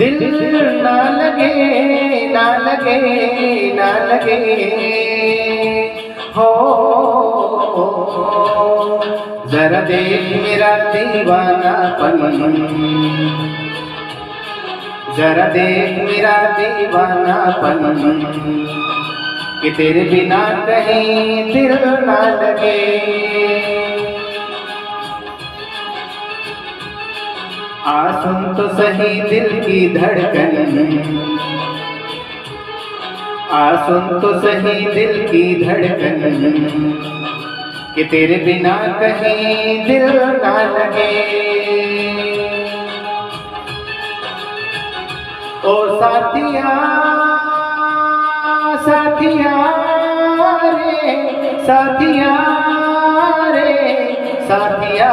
दिल ना लगे ना लगे ना लगे हो जरा देख मेरा दीवानापन, जरा देख मेरा दीवानापन कि तेरे बिना कहीं दिल ना लगे। आ सुन तो सही दिल की धड़कन, आ सुन तो सही दिल की धड़कन कि तेरे बिना कहीं दिल ना लगे। ओ साथिया साथिया रे साथिया रे साथिया